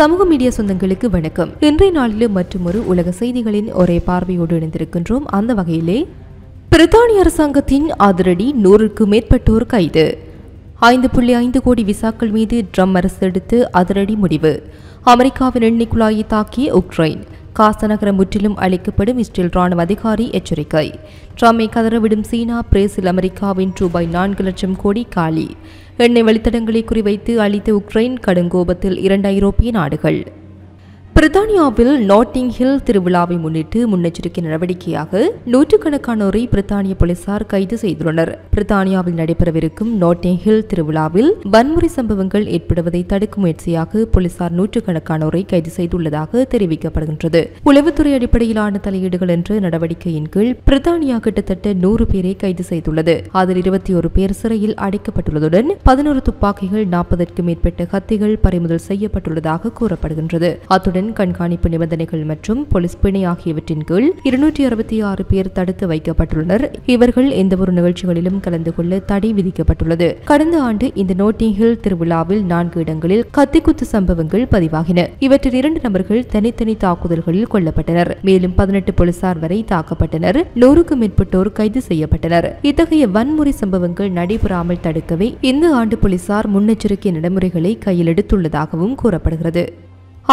சமூக மீடியா சொந்தங்களுக்கு வணக்கம். இன்றைய நாளிலும் மற்றொரு உலக செய்திகளின் ஒரே பார்வையோடு இணைந்திருக்கின்றோம். அந்த வகையிலே பிரித்தானிய அரசாங்கத்தின் அதிரடி 100க்கும் மேற்பட்டோர் கைது. 5.5 கோடி விசாக்கள் மீது ட்ரம்ப் அரசு எடுத்து அதிரடி முடிவு. அமெரிக்காவின் எண்ணெய் குழாயை தாக்கிய உக்ரைன். காசா நகரம் முற்றிலும் அளிக்கப்படும் இஸ்ரேல் ராணுவ அதிகாரி எச்சரிக்கை. ட்ரம்பை கதறவிடும் சீனா. பிரேசில் அமெரிக்காவின் ரூபாய் 4 லட்சம் கோடி காலி. எண்ணெய் வழித்தடங்களை குறிவைத்து அளித்த உக்ரைன். கடுங்கோபத்தில் 2 ஐரோப்பிய நாடுகள். பிரித்தானியாவில் நாட்டிங் ஹில் திருவிழாவை முன்னிட்டு முன்னெச்சரிக்கை நடவடிக்கையாக நூற்றுக்கணக்கானோரை பிரித்தானிய போலீசார் கைது செய்துள்ளனர். பிரித்தானியாவில் நடைபெறவிருக்கும் நாட்டிங் ஹில் திருவிழாவில் வன்முறை சம்பவங்கள் ஏற்படுவதை தடுக்கும் முயற்சியாக போலீசார் நூற்றுக்கணக்கானோரை கைது செய்துள்ளதாக தெரிவிக்கப்படுகின்றது. உளவுத்துறை அடிப்படையிலான தலையீடுகள் என்ற நடவடிக்கையின் கீழ் பிரித்தானியா கிட்டத்தட்ட 100 பேரை கைது செய்துள்ளது. அதில் 21 பேர் சிறையில் அடைக்கப்பட்டுள்ளதுடன் 11 துப்பாக்கிகள், 40க்கும் மேற்பட்ட கத்திகள் பறிமுதல் செய்யப்பட்டுள்ளதாக கூறப்படுகின்றது. அத்துடன் கண்காணிப்பு நிபந்தனைகள் மற்றும் போலீஸ் பிணை ஆகியவற்றின் கீழ் 266 பேர் தடுத்து வைக்கப்பட்டுள்ளனர். இவர்கள் எந்தவொரு நிகழ்ச்சிகளிலும் கலந்து கொள்ள தடை விதிக்கப்பட்டுள்ளது. கடந்த ஆண்டு இந்த நாட்டிங் ஹில் திருவிழாவில் 4 இடங்களில் கத்திக்குத்து சம்பவங்கள் பதிவாகின. இவற்றில் 2 நபர்கள் தனித்தனி தாக்குதல்களில் கொல்லப்பட்டனர். மேலும் 18 போலீசார் வரை தாக்கப்பட்டனர். 100க்கும் மேற்பட்டோர் கைது செய்யப்பட்டனர். இத்தகைய வன்முறை சம்பவங்கள் நடைபெறாமல் தடுக்கவே இந்த ஆண்டு போலீசார் முன்னெச்சரிக்கை நடைமுறைகளை கையில் எடுத்துள்ளதாகவும் கூறப்படுகிறது.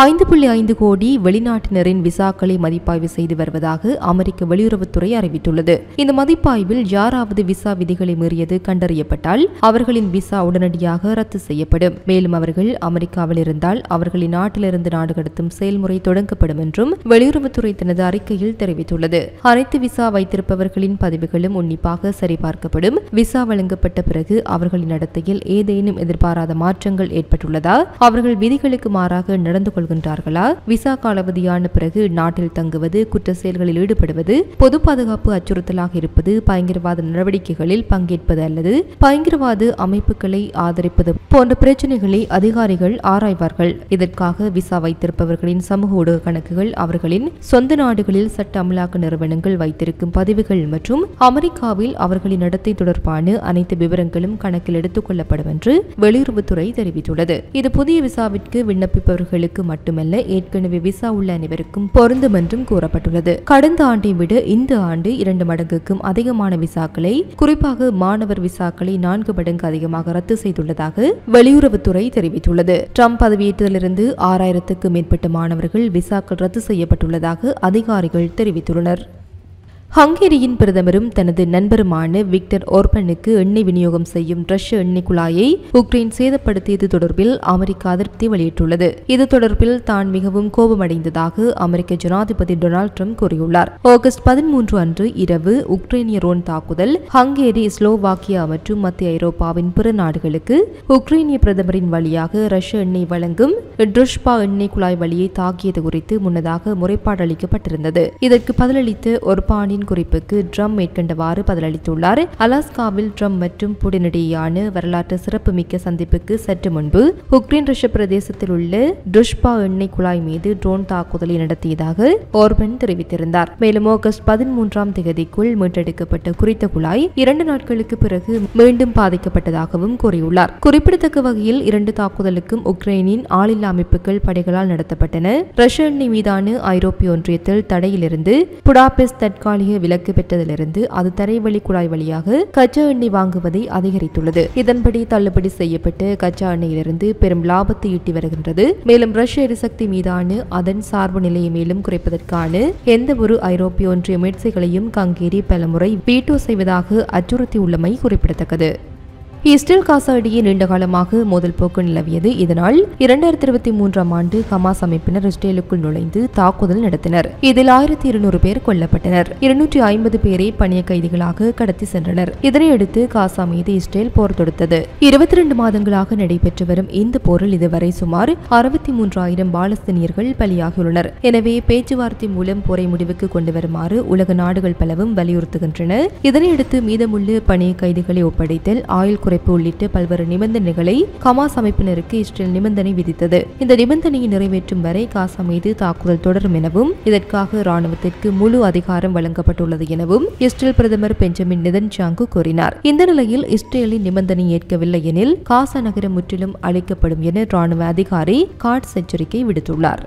5.5 கோடி வெளிநாட்டினரின் விசாக்களை மதிப்பாய்வு செய்து வருவதாக அமெரிக்க வெளியுறவுத்துறை அறிவித்துள்ளது. இந்த மதிப்பாய்வில் யாராவது விசா விதிகளை மீறியது கண்டறியப்பட்டால் அவர்களின் விசா உடனடியாக ரத்து செய்யப்படும். மேலும் அவர்கள் அமெரிக்காவில் இருந்தால் அவர்களின் நாட்டிலிருந்து நாடு கடத்தும் செயல்முறை தொடங்கப்படும் என்றும் வெளியுறவுத்துறை தனது அறிக்கையில் தெரிவித்துள்ளது. அனைத்து விசா வைத்திருப்பவர்களின் பதிவுகளும் உன்னிப்பாக சரிபார்க்கப்படும். விசா வழங்கப்பட்ட பிறகு அவர்களின் நடத்தையில் ஏதேனும் எதிர்பாராத மாற்றங்கள் ஏற்பட்டுள்ளதா, அவர்கள் விதிகளுக்கு மாறாக நடந்து கொள்கின்றார்களா, விசா காலாவதியான பிறகு நாட்டில் தங்குவது, குற்ற செயல்களில் ஈடுபடுவது, பொது பாதுகாப்பு அச்சுறுத்தலாக இருப்பது, பயங்கரவாத நடவடிக்கைகளில் பங்கேற்பது அல்லது பயங்கரவாத அமைப்புகளை ஆதரிப்பது போன்ற பிரச்சனைகளை அதிகாரிகள் ஆராய்வார்கள். இதற்காக விசா வைத்திருப்பவர்களின் சமூக ஊடக கணக்குகள், அவர்களின் சொந்த நாடுகளில் சட்ட அமலாக்க நிறுவனங்கள் வைத்திருக்கும் பதிவுகள் மற்றும் அமெரிக்காவில் அவர்களின் நடத்தை தொடர்பான அனைத்து விவரங்களும் கணக்கில் எடுத்துக் கொள்ளப்படும் என்று வெளியுறவுத்துறை தெரிவித்துள்ளது. இது புதிய விசாவிற்கு விண்ணப்பிப்பவர்களுக்கு மட்டுமல்ல, ஏற்கனவே விசா உள்ள அனைவருக்கும் பொருந்தும் என்றும் கூறப்பட்டுள்ளது. கடந்த ஆண்டை விட இந்த ஆண்டு 2 மடங்குக்கும் அதிகமான விசாக்களை, குறிப்பாக மாணவர் விசாக்களை 4 மடங்கு அதிகமாக ரத்து செய்துள்ளதாக வெளியுறவுத்துறை தெரிவித்துள்ளது. ட்ரம்ப் பதவியேற்றதிலிருந்து 6000க்கும் மேற்பட்ட மாணவர்கள் விசாக்கள் ரத்து செய்யப்பட்டுள்ளதாக அதிகாரிகள் தெரிவித்துள்ளனர். ஹங்கேரியின் பிரதமரும் தனது நண்பருமான விக்டர் ஓர்பனுக்கு எண்ணெய் விநியோகம் செய்யும் ரஷ்ய எண்ணெய் குழாயை உக்ரைன் சேதப்படுத்தியது தொடர்பில் அமெரிக்கா அதிருப்தி வெளியிட்டுள்ளது. இது தொடர்பில் தான் மிகவும் கோபமடைந்ததாக அமெரிக்க ஜனாதிபதி டொனால்ட் ட்ரம்ப் கூறியுள்ளார். ஆகஸ்ட் 13 அன்று இரவு உக்ரைனிய ரோன் தாக்குதல் ஹங்கேரி, ஸ்லோவாக்கியா மற்றும் மத்திய ஐரோப்பாவின் பிற நாடுகளுக்கு உக்ரைனிய பிரதமரின் வழியாக ரஷ்ய எண்ணெய் வழங்கும் ட்ருஷ்பா எண்ணெய் குழாய் வழியை தாக்கியது குறித்து முன்னதாக முறைப்பாடு அளிக்கப்பட்டிருந்தது. இதற்கு பதிலளித்த ஓர்பானின் குறிப்புக்கு ட்ரம்ப் மேற்கண்டவாறு பதிலளித்துள்ளார். அலாஸ்காவில் ட்ரம்ப் மற்றும் புடின் இடையேயான வரலாற்று சிறப்புமிக்க சந்திப்புக்கு சற்று முன்பு உக்ரைன் ரஷ்ய பிரதேசத்தில் உள்ள ட்ருஷ்பா எண்ணெய் குழாய் மீது ட்ரோன் தாக்குதலை நடத்தியதாக ஓர்பன் தெரிவித்திருந்தார். மேலும் ஆகஸ்ட் 13ஆம் தேதிக்குள் மீட்டெடுக்கப்பட்ட குறித்த குழாய் 2 நாட்களுக்கு பிறகு மீண்டும் பாதிக்கப்பட்டதாகவும் கூறியுள்ளார். குறிப்பிடத்தக்க வகையில் 2 தாக்குதலுக்கும் உக்ரைனின் ஆளில்லா அமைப்புகள் படைகளால் நடத்தப்பட்டன. ரஷ்ய எண்ணெய் மீதான ஐரோப்பிய ஒன்றியத்தில் தடையிலிருந்து புடாபெஸ்ட் தற்காலிக விலக்கு பெற்றதிலிருந்து அது தரைவழி குழாய் வழியாக கச்சா எண்ணெய் வாங்குவதை அதிகரித்துள்ளது. இதன்படி தள்ளுபடி செய்யப்பட்ட கச்சா எண்ணெயிலிருந்து பெரும் லாபத்தை ஈட்டி வருகின்றது. மேலும் ரஷ்ய எரிசக்தி மீதான அதன் சார்பு நிலையை மேலும் குறைப்பதற்கான எந்த ஒரு ஐரோப்பிய ஒன்றிய முயற்சிகளையும் ஹங்கேரி பலமுறை வீட்டோ செய்வதாக அச்சுறுத்தியுள்ளமை குறிப்பிடத்தக்கது. இஸ்ரேல் காசா இடையே நீண்டகாலமாக மோதல் போக்கு நிலவியது. இதனால் 2023ஆம் ஆண்டு ஹமாஸ் அமைப்பினர் இஸ்ரேலுக்குள் நுழைந்து தாக்குதல் நடத்தினர். இதில் 1200 பேர் கொல்லப்பட்டனர். 250 பேரை பணிய கைதிகளாக கடத்தி சென்றனர். இதனையடுத்து காசா மீது இஸ்ரேல் போர் தொடுத்தது. 22 மாதங்களாக நடைபெற்று வரும் இந்த போரில் இதுவரை சுமார் 63000 பாலஸ்தீனியர்கள் பலியாகியுள்ளனர். எனவே பேச்சுவார்த்தை மூலம் போரை முடிவுக்கு கொண்டு வருமாறு உலக நாடுகள் பலவும் வலியுறுத்துகின்றன. இதனையடுத்து மீதமுள்ள பணிய கைதிகளை ஒப்படைத்தல், ஆயுள் குறைப்பு குறைப்பு உள்ளிட்ட பல்வேறு நிபந்தனைகளை ஹமாஸ் அமைப்பினருக்கு இஸ்ரேல் நிபந்தனை விதித்தது. இந்த நிபந்தனையை நிறைவேற்றும் வரை காசா மீது தாக்குதல் தொடரும் எனவும் இதற்காக ராணுவத்திற்கு முழு அதிகாரம் வழங்கப்பட்டுள்ளது எனவும் இஸ்ரேல் பிரதமர் பெஞ்சமின் நெதன்யாகு கூறினார். இந்த நிலையில் இஸ்ரேலின் நிபந்தனை ஏற்கவில்லை எனில் காசா நகரம் முற்றிலும் அழிக்கப்படும் என ராணுவ அதிகாரி காட்ஸ் எச்சரிக்கை விடுத்துள்ளார்.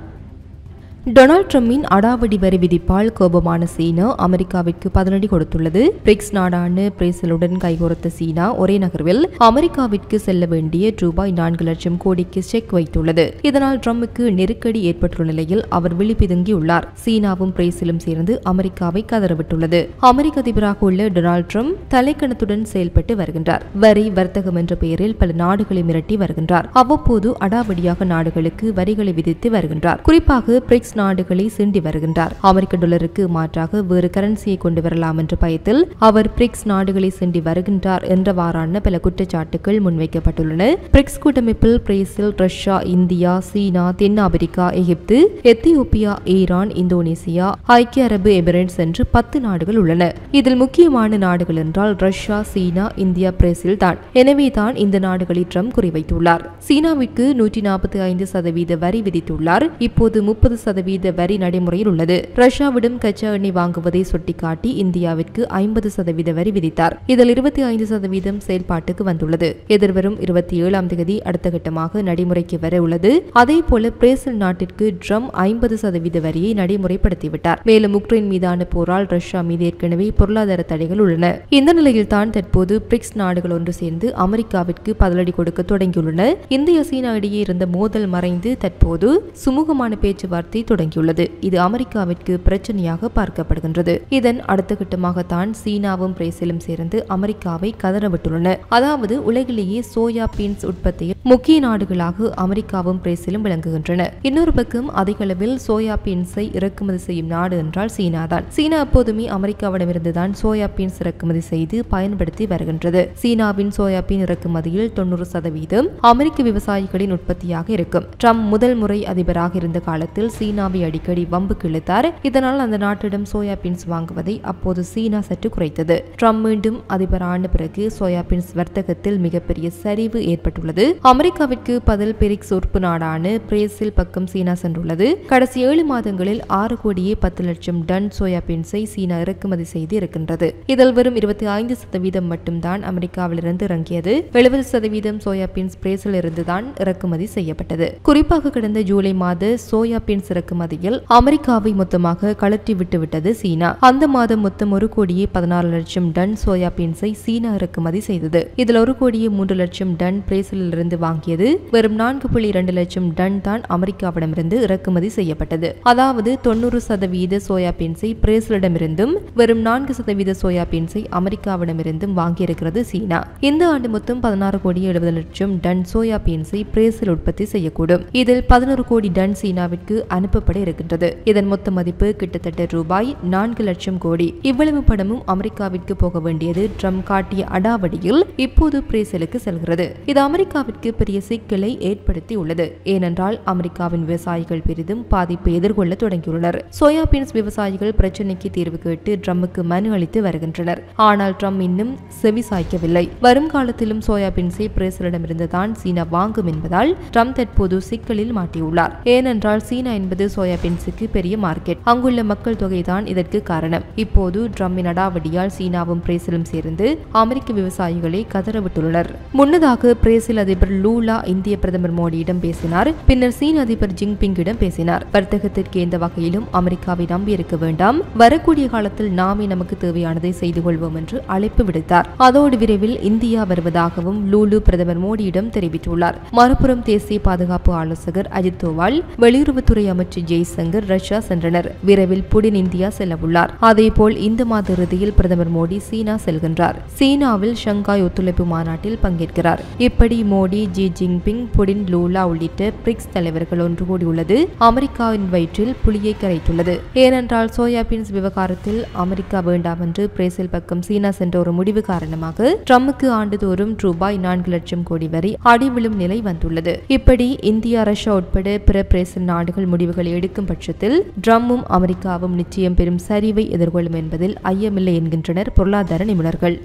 டொனால்ட் ட்ரம்பின் அடாவடி வரி விதிப்பால் கோபமான சீனா அமெரிக்காவிற்கு பதிலடி கொடுத்துள்ளது. பிரிக்ஸ் நாடான பிரேசிலுடன் கைகோர்த்த சீனா ஒரே நகர்வில் அமெரிக்காவிற்கு செல்ல வேண்டிய ரூபாய் 4 லட்சம் கோடிக்கு செக் வைத்துள்ளது. இதனால் ட்ரம்புக்கு நெருக்கடி ஏற்பட்டுள்ள நிலையில் அவர் விழிபிதுங்கியுள்ளார். சீனாவும் பிரேசிலும் சேர்ந்து அமெரிக்காவை கதறவிட்டுள்ளது. அமெரிக்க அதிபராக உள்ள டொனால்ட் ட்ரம்ப் தலைக்கணத்துடன் செயல்பட்டு வருகின்றார். வரி வர்த்தகம் என்ற பெயரில் பல நாடுகளை மிரட்டி வருகின்றார். அவ்வப்போது அடாவடியாக நாடுகளுக்கு வரிகளை விதித்து வருகின்றார். குறிப்பாக பிரிக்ஸ் நாடுகளை சீண்டி வருகின்றார். அமெரிக்க டாலருக்கு மாற்றாக வேறு கரன்சியை கொண்டு வரலாம் என்ற பயத்தில் அவர் பிரிக்ஸ் நாடுகளை சீண்டி வருகின்றார் என்றவாறான பல குற்றச்சாட்டுகள் முன்வைக்கப்பட்டுள்ளன. பிரிக்ஸ் கூட்டமைப்பில் பிரேசில், ரஷ்யா, இந்தியா, சீனா, தென்னாப்பிரிக்கா, எகிப்து, எத்தியோப்பியா, ஈரான், இந்தோனேசியா, ஐக்கிய அரபு எமிரேட்ஸ் என்று 10 நாடுகள் உள்ளன. இதில் முக்கியமான நாடுகள் என்றால் ரஷ்யா, சீனா, இந்தியா, பிரேசில் தான். எனவேதான் இந்த நாடுகளை ட்ரம்ப் குறிவைத்துள்ளார். சீனாவிற்கு 145% வரி விதித்துள்ளார். இப்போது 30% வரி நடைமுறையில் உள்ளது. ரஷ்யாவிடம் கச்சா எண்ணெய் வாங்குவதை சுட்டிக்காட்டி இந்தியாவிற்கு 50% வரி விதித்தார். இதில் 25% செயல்பாட்டுக்கு வந்துள்ளது. எதிர்வரும் 27ஆம் தேதி அடுத்த கட்டமாக நடைமுறைக்கு வர உள்ளது. அதே போல பிரேசில் நாட்டிற்கு ட்ரம்ப் 50% வரியை நடைமுறைப்படுத்திவிட்டார். மேலும் உக்ரைன் மீதான போரால் ரஷ்யா மீது ஏற்கனவே பொருளாதார தடைகள் உள்ளன. இந்த நிலையில் தான் தற்போது பிரிக்ஸ் நாடுகள் ஒன்று சேர்ந்து அமெரிக்காவிற்கு பதிலடி கொடுக்க தொடங்கியுள்ளன. இந்திய சீனா இடையே இருந்த மோதல் மறைந்து தற்போது சுமூகமான பேச்சுவார்த்தை தொடங்கியுள்ளது. இது அமெரிக்காவிற்கு பிரச்சனையாக பார்க்கப்படுகின்றது. இதன் அடுத்த கட்டமாகத்தான் சீனாவும் பிரேசிலும் சேர்ந்து அமெரிக்காவை கதறவிட்டுள்ளன. அதாவது உலகிலேயே சோயா பீன்ஸ் உற்பத்தியில் முக்கிய நாடுகளாக அமெரிக்காவும் பிரேசிலும் விளங்குகின்றன. இன்னொரு பக்கம் அதிக அளவில் சோயா பீன்ஸை இறக்குமதி செய்யும் நாடு என்றால் சீனா தான். சீனா எப்போதுமே அமெரிக்காவிடமிருந்துதான் சோயா பீன்ஸ் இறக்குமதி செய்து பயன்படுத்தி வருகின்றது. சீனாவின் சோயா பீன் இறக்குமதியில் 90% அமெரிக்க விவசாயிகளின் உற்பத்தியாக இருக்கும். ட்ரம்ப் முதல் முறை அதிபராக இருந்த காலத்தில் சீனாவை அடிக்கடி வம்புக்கு இழுத்தார். இதனால் அந்த நாட்டிடம் சோயா பீன்ஸ் வாங்குவதை அப்போது சீனா சற்று குறைத்தது. ட்ரம்ப் மீண்டும் அதிபரான பிறகு சோயா பீன்ஸ் வர்த்தகத்தில் மிகப்பெரிய சரிவு ஏற்பட்டுள்ளது. அமெரிக்காவிற்கு பதில் பிரிக்ஸ் உறுப்பு நாடான பிரேசில் பக்கம் சீனா சென்றுள்ளது. கடைசி 7 மாதங்களில் 6 கோடியே 10 லட்சம் டன் சோயா பீன்ஸை சீனா இறக்குமதி செய்து இருக்கின்றது. இதில் வெறும் 25% மட்டும்தான் அமெரிக்காவிலிருந்து இறங்கியது. 70% சோயா பீன்ஸ் பிரேசில் இருந்துதான் இறக்குமதி செய்யப்பட்டது. குறிப்பாக கடந்த ஜூலை மாத சோயா பீன்ஸ் இறக்குமதியில் அமெரிக்காவை மொத்தமாக கலற்றி விட்டுவிட்டது சீனா. அந்த மாதம் மொத்தம் 1 கோடியே 14 லட்சம் டன் சோயா பீன்ஸை சீனா இறக்குமதி செய்தது. இதில் 1 கோடியே 3 லட்சம் டன் பிரேசிலில் இருந்து வாங்கியது. வெறும் 4.2 லட்சம் டன் தான் அமெரிக்காவிடமிருந்து இறக்குமதி செய்யப்பட்டது. அதாவது 90% சோயா பீன்ஸை பிரேசிலிடமிருந்தும் வெறும் 4% சோயா பீன்ஸை அமெரிக்காவிடமிருந்தும் வாங்கியிருக்கிறது சீனா. இந்த ஆண்டு மொத்தம் 16 கோடியே 70 லட்சம் டன் சோயா பீன்ஸை பிரேசில் உற்பத்தி செய்யக்கூடும். இதில் 11 கோடி டன் சீனாவிற்கு அனுப்பப்பட இருக்கின்றது. இதன் மொத்த மதிப்பு கிட்டத்தட்ட ரூபாய் 4 லட்சம் கோடி. இவ்வளவு பணமும் அமெரிக்காவிற்கு போக வேண்டியது ட்ரம்ப் காட்டிய அடாவடியில் இப்போது பிரேசிலுக்கு செல்கிறது. இது அமெரிக்காவிற்கு பெரிய சிக்கலை ஏற்படுத்தி உள்ளது. ஏனென்றால் அமெரிக்காவின் விவசாயிகள் பெரிதும் பாதிப்பை எதிர்கொள்ள தொடங்கியுள்ளனர். சோயா பீன்ஸ் விவசாயிகள் பிரச்சனைக்கு தீர்வு கேட்டு ட்ரம்புக்கு மனு அளித்து வருகின்றனர். ஆனால் ட்ரம்ப் இன்னும் செவி சாய்க்கவில்லை. வரும் காலத்திலும் சோயா பீன்ஸை பிரேசிலிடமிருந்து தான் சீனா வாங்கும் என்பதால் ட்ரம்ப் தற்போது சிக்கலில் மாட்டியுள்ளார். ஏனென்றால் சீனா என்பது சோயா பீன்ஸுக்கு பெரிய மார்க்கெட். அங்குள்ள மக்கள் தொகைதான் இதற்கு காரணம். இப்போது ட்ரம்பின் அடாவடியால் சீனாவும் பிரேசிலும் சேர்ந்து அமெரிக்க விவசாயிகளை கதறவிட்டுள்ளனர். முன்னதாக பிரேசில் அதிபர் லூலா இந்திய பிரதமர் மோடியிடம் பேசினார். பின்னர் சீன அதிபர் ஜின்பிங்கிடம் பேசினார். வர்த்தகத்திற்கு எந்த வகையிலும் அமெரிக்காவை நம்பியிருக்க வேண்டாம். வரக்கூடிய காலத்தில் நாமே நமக்கு தேவையானதை செய்து கொள்வோம் என்று அழைப்பு விடுத்தார். அதோடு விரைவில் இந்தியா வருவதாகவும் லூலு பிரதமர் மோடியிடம் தெரிவித்துள்ளார். மறுபுறம் தேசிய பாதுகாப்பு ஆலோசகர் அஜித் தோவால், வெளியுறவுத்துறை அமைச்சர் ஜெய்சங்கர் ரஷ்யா சென்றனர். விரைவில் புடின் இந்தியா செல்லவுள்ளார். அதேபோல் இந்த மாத இறுதியில் பிரதமர் மோடி சீனா செல்கின்றார். சீனாவில் ஷங்காய் ஒத்துழைப்பு மாநாட்டில் பங்கேற்கிறார். இப்படி Modi, Xi Jinping, Putin, Lula உள்ளிட்ட பிரிக்ஸ் தலைவர்கள் ஒன்று கூடியுள்ளது அமெரிக்காவின் வயிற்றில் புலியை கரைத்துள்ளது. ஏனென்றால் சோயா பீன்ஸ் விவகாரத்தில் அமெரிக்கா வேண்டாம் என்று பிரேசில் பக்கம் சீனா சென்ற ஒரு முடிவு காரணமாக ட்ரம்புக்கு ஆண்டுதோறும் ரூபாய் 4 லட்சம் கோடி வரை அடிவிழும் நிலை வந்துள்ளது. இப்படி இந்தியா, ரஷ்யா உட்பட பிற பிரேசில் நாடுகள் முடிவுகளை எடுக்கும் பட்சத்தில் ட்ரம்பும் அமெரிக்காவும் நிச்சயம் பெரும் சரிவை எதிர்கொள்ளும் என்பதில் ஐயமில்லை என்கின்றனர் பொருளாதார நிபுணர்கள்.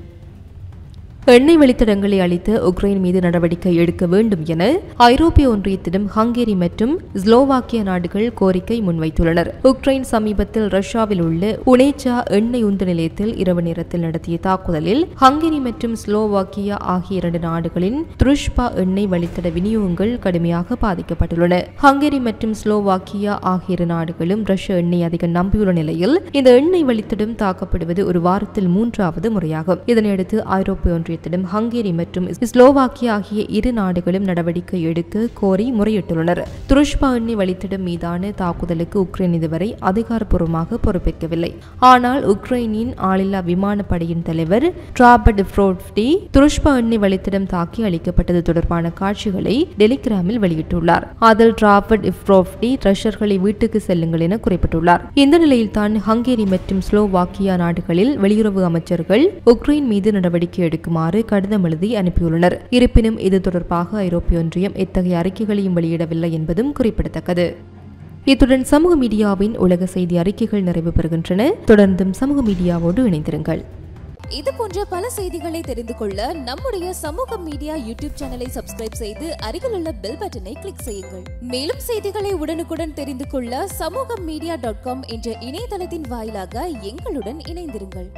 எண்ணெய் வழித்தடங்களை அளித்த உக்ரைன் மீது நடவடிக்கை எடுக்க வேண்டும் என ஐரோப்பிய ஒன்றியத்திடம் ஹங்கேரி மற்றும் ஸ்லோவாக்கியா நாடுகள் கோரிக்கை முன்வைத்துள்ளனர். உக்ரைன் சமீபத்தில் ரஷ்யாவில் உள்ள உனேச்சா எண்ணெய் உந்து நிலையத்தில் இரவு நேரத்தில் நடத்திய தாக்குதலில் ஹங்கேரி மற்றும் ஸ்லோவாக்கியா ஆகிய இரண்டு நாடுகளின் துருஷ்பா எண்ணெய் வழித்தட விநியோகங்கள் கடுமையாக பாதிக்கப்பட்டுள்ளன. ஹங்கேரி மற்றும் ஸ்லோவாக்கியா ஆகிய இரு நாடுகளும் ரஷ்ய எண்ணெய் அதிக நம்பியுள்ள நிலையில் இந்த எண்ணெய் வழித்தடம் தாக்கப்படுவது ஒரு வாரத்தில் 3வது முறையாகும். இதனையடுத்து ஐரோப்பிய ஒன்றியத்திடம் ஹங்கேரி மற்றும் ஸ்லோவாக்கியா ஆகிய இரு நாடுகளும் நடவடிக்கை எடுக்க கோரி முறையிட்டுள்ளனர். துருஷ்பா எண்ணெய் வழித்தடம் மீதான தாக்குதலுக்கு உக்ரைன் இதுவரை அதிகாரப்பூர்வமாக பொறுப்பேற்கவில்லை. ஆனால் உக்ரைனின் ஆளில்லா விமானப்படையின் தலைவர் டிராபட்ஃப்ரோவ்டி துருஷ்பா எண்ணெய் வழித்தடம் தாக்கி அளிக்கப்பட்டது தொடர்பான காட்சிகளை டெலிகிராமில் வெளியிட்டுள்ளார். அதில் டிராபட்ஃப்ரோவ்டி ரஷ்யர்களை வீட்டுக்கு செல்லுங்கள் என குறிப்பிட்டுள்ளார். இந்த நிலையில் தான் ஹங்கேரி மற்றும் ஸ்லோவாக்கியா நாடுகளில் வெளியுறவு அமைச்சர்கள் உக்ரைன் மீது நடவடிக்கை எடுக்குமாறு கடிதம் எழுதி அனுப்பியுள்ளனர். இருப்பினும் இது தொடர்பாக ஐரோப்பிய ஒன்றியம் எத்தகைய அறிக்கைகளையும் வெளியிடவில்லை என்பதும் குறிப்பிடத்தக்கது. இத்துடன் சமூக மீடியாவின் உலக செய்தி அறிக்கைகள் நிறைவு பெறுகின்றன. தொடர்ந்தும் சமூக மீடியாவோடு இணைந்திருங்கள். இது போன்ற பல செய்திகளை தெரிந்து கொள்ள நம்முடைய சமூக மீடியா யூடியூப் சேனலை சப்ஸ்கிரைப் செய்து அருகிலுள்ள பெல் பட்டனை கிளிக் செய்யுங்கள். மேலும் செய்திகளை உடனுக்குடன் தெரிந்து கொள்ள சமூகமீடியா.com என்ற இணையதளத்தின் வாயிலாக எங்களுடன் இணைந்திருங்கள்.